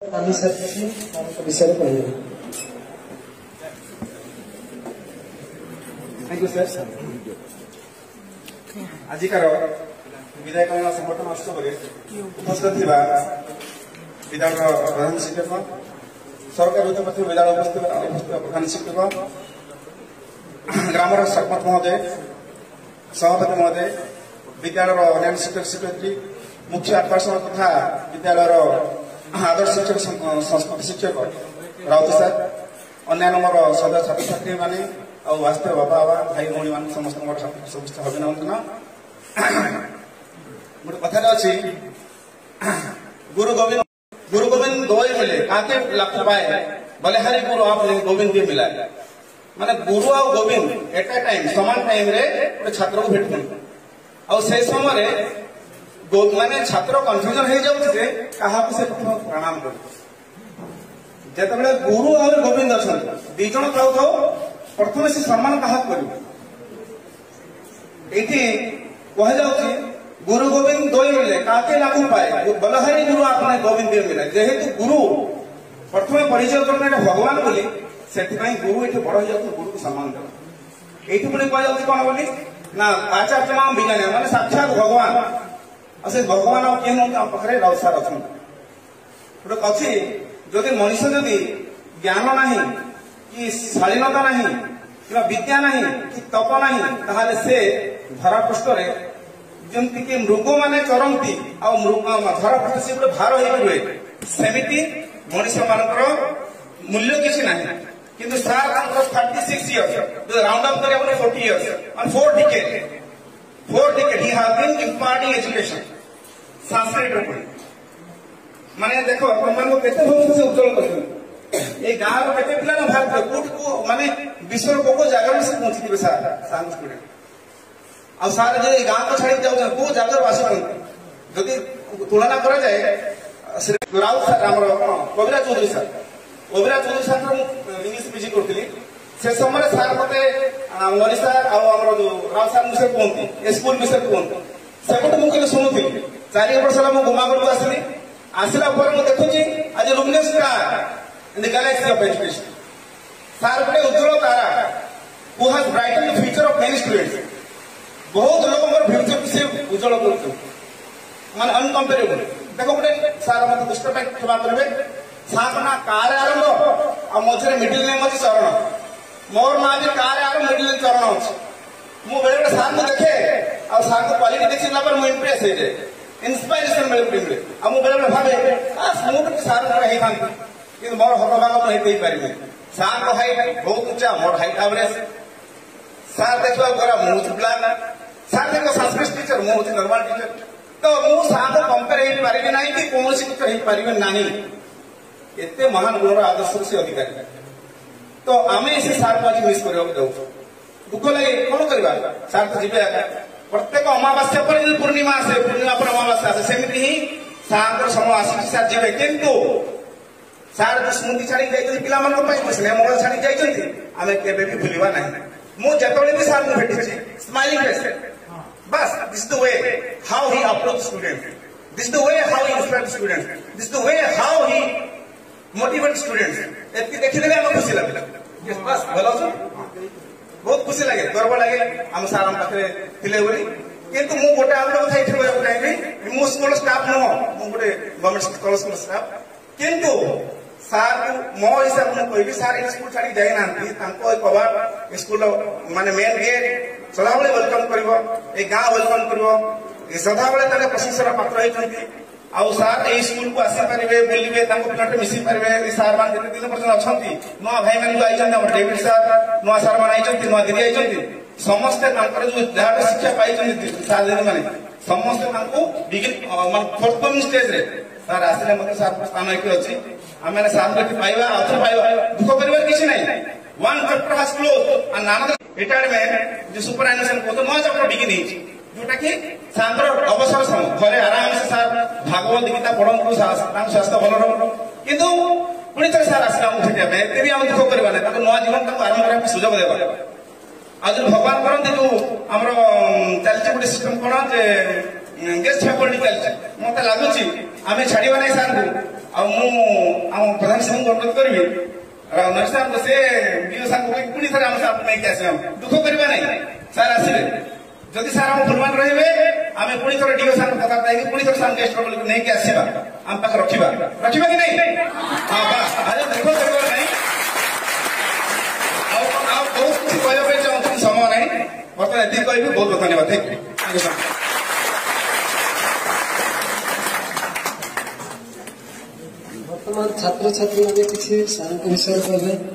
विषय कह thank you sir. आजिकार विधायक संगठन उत्सव उपस्थित विद्यालय प्रधान शिक्षक सरकार पक्ष विद्यालय उपस्थित प्रधान शिक्षक ग्रामर सरपंच महोदय सभापति महोदय विद्यालय अन्य शिक्षक शिक्षयित्री मुख्य आकर्षण तथा विद्यालय आदर्श शिक्षक संस्कृत शिक्षक राउत सर अन्य मोर सदस्य छात्र छात्री मैंने वास्तव बाबा बाबा भाई भौणी मान समस्त समस्त अभिनंदन। गोटे कथा अच्छी गुरु गोविंद दो मिले काके लक्ष्य पाए बोले हरि गुरु आप गोविंद भी मिला माने गुरु और गोविंद एट ए टाइम समान टाइम रे गोटे छात्र को भेट आ से समय माने छात्र कन्फ्यूजन हो जाए क्या से प्रथम प्रणाम कर जिते गुरु और गोविंद अच्छा दी जन था प्रथम से सम्मान क्या कर गुरु गोविंद दो मिले काके लागू पाए बलहारी गुरु आपने गोविंद भी मिले जेहेतु गुरु प्रथम परिचय करना भगवान बोली से गुरु ये बड़ हो गुरु को सम्मान देव ये पुणी कह कौन बोली ना आचार्य नाम विज्ञान मैंने साक्षात भगवान से भगवान पाखे राउत सार अच्छा गोटे अच्छी जदि मनुष्य जदि ज्ञान नहीं कि शालीनता नहीं कि विद्या नहीं कि तप नहीं ताहले से धरापृष्ठ जमती कि मृग मैंने चरती धरापृष्ठ से गोटे भार हो रुए सेमती मनुष्य मान मूल्य किसी ना किंतु सार 36 इयर्स राउंड अप कर 40 years and 4 decades he has been imparting education Sanskrit माने देखो अपन को केते भविष्य से उज्जवल कर ए गांव रो केते पिला ना भारत कोट को माने विश्व को जगह से पहुंची दिबे सार साल स्टूडेंट आ सार जे गांव को छाड़ी जाउ को जगह वासी जदि तुलना करा जाए राउत सर हमर कविराज चौधरी सर इंग्लिश पीजी करथिली से समय सार मते नरी सर आ हमर जो राउत सर मुसे कहंती स्कूल विषय कहंती सेपट मु के सुनुथि 4 वर्ष ला मु गुमागढ़ को आसली आसला पर मु देखुची आज luminous star in the galaxy of education सार गोटे उज्जवल तारा who has brighten the future of many students बहुत लोग मोर फ्यूचर को से उज्जवल करते माने अनकंपेरेबल देखो गोटे सार मत दुष्ट पे क्षमा करबे सार ना कार आरंभ आ मझरे मिडिल नेम अछि चरण मोर ना भी कार आरंभ मिडिल नेम चरण अछि मु बेले सार को देखे आ सार को क्वालिटी देखिला पर मु इंप्रेस हो जाए इंस्पिरेशन मिले आ मु बेले भाबे आ समूह सार रही था कि मोर हतभाग तो हेतै पारिबे सार को हाइट बहुत ऊंचा मोर हाइट एवरेज सार देखबा गरा मु प्लान सार देखो संस्कृत टीचर मु होती नॉर्मल टीचर तो मु सार को कंपेयर हे पारिबे नाही कि कोन से टीचर हे पारिबे नाही एते महान गुणर आदर्श से अधिकारी तो आमे से सार को आज मिस करबा जाऊ दुख लगे कौन करवा सार तो जीवे प्रत्येक अमावास्या पर पूर्णिमा आसे पूर्णिमा पर अमावास्या आसे सेमिति ही सार समय आसी सार जीवे किंतु सार जो स्मृति छाड़ी जाइछन पिला मन पई स्नेह मोबाइल छाड़ी जाइछन आमे केबे भी भूलिबा नाही मु जेतबे भी सार को भेटिछि स्माइलिंग फेस बस this the way how he approach student this the way how he inspire student this the way how he motivate students एति देखिले हम खुशी लागला बस भलो छ बहुत खुशी लगे गर्व लगे हम सार हम पाखे थिले बोली किंतु मु गोटे आउट कथा इथे बोलबो चाहिबी मु स्कूल स्टाफ न मु गोटे गवर्नमेंट कॉलेज स्कूल स्टाफ किंतु सार मो हिसाब में कोई भी सार स्कूल छाड़ी जाय नांती तांको कबाड़ स्कूल माने मेन गेट सदाबले वेलकम करबो ए गां वेलकम करबो ए सदाबले ताके प्रशंसार पात्र होइछंती आउ सार ए स्कूल को आसी परिबे बोलिबे तांको पिलाटे मिसी परिबे ए सार मान जेते दिन पर्यंत अछंती नुआ भाई मान जो आइछन हमर डेविड सर नुआ सार मान आइछंती नुआ दीदी आइछंती समस्त तांकर जो जहां शिक्षा पाइछंती सार दिन माने समस्त तांको बिगिन मान प्रथम स्टेज रे सार आसिले मते सार स्थान एक अछि आमे सार के पाइबा अथर पाइबा दुख परिवार किछि नै one chapter has close and Nana retirement जो सुपरएनुएशन को तो नो चैप्टर बिगिन हिची जोटा कि सार अवसर समय घरे आराम से सार भागवत गीता पढ़ु स्वास्थ्य भल रहो किंतु पुणी थे सार आसला भेटा एते भी हम दुख करवा ना नुआ जीवन आरंभ करने सुजोग देवा आज भगवान करते जो आम चलती गोटे सिस्टम कौन जे गेस्ट फैकल्टी चलছে মতে লাগুଛି ଆମେ ଛାଡ଼ିବା ନାହିଁ ସାର୍ ଆଉ ମୁଁ ଆମ ପ୍ରଧାନ ସାର୍ଙ୍କୁ ଅନୁରୋଧ କରିବି ରାମନାଥ ସାର୍ ସେ ଡିଓ ସାର୍ଙ୍କୁ ପୁଣି ଥରେ ଆମ ସାର୍ ନେଇକି ଆସିବା ଦୁଃଖ କରିବା ନାହିଁ ସାର୍ ଆସିବେ ଯଦି ସାର୍ ଆମ ଫୁଲବାଣୀ ରହିବେ ଆମେ ପୁଣି ଥରେ ଡିଓ ସାର୍ଙ୍କ କଥାବାର୍ତ୍ତା ହେଇକି ପୁଣି ଥରେ ସାର୍ ଗେଷ୍ଟ ଫ୍ୟାକଲ୍ଟିକୁ ନେଇକି ଆସିବା ଆମ ପାଖରେ ରଖିବା କି ନାହିଁ ହଁ ବାସ୍ ଆରେ ଦୁଃଖ କରିବା ନାହିଁ ଆଉ ବହୁତ କିଛି କହିବା ପାଇଁ ଚାହୁଁଥିଲି ସମୟ ନାହିଁ ବର୍ତ୍ତମାନ ଏତିକି କହିବି ବହୁତ ବହୁତ ଧନ୍ୟବାଦ ଥ୍ୟାଙ୍କ ୟୁ ବର୍ତ୍ତମାନ ଛାତ୍ରଛାତ୍ରୀମାନେ କିଛି ସାର୍ଙ୍କ ବିଷୟରେ କହିବେ।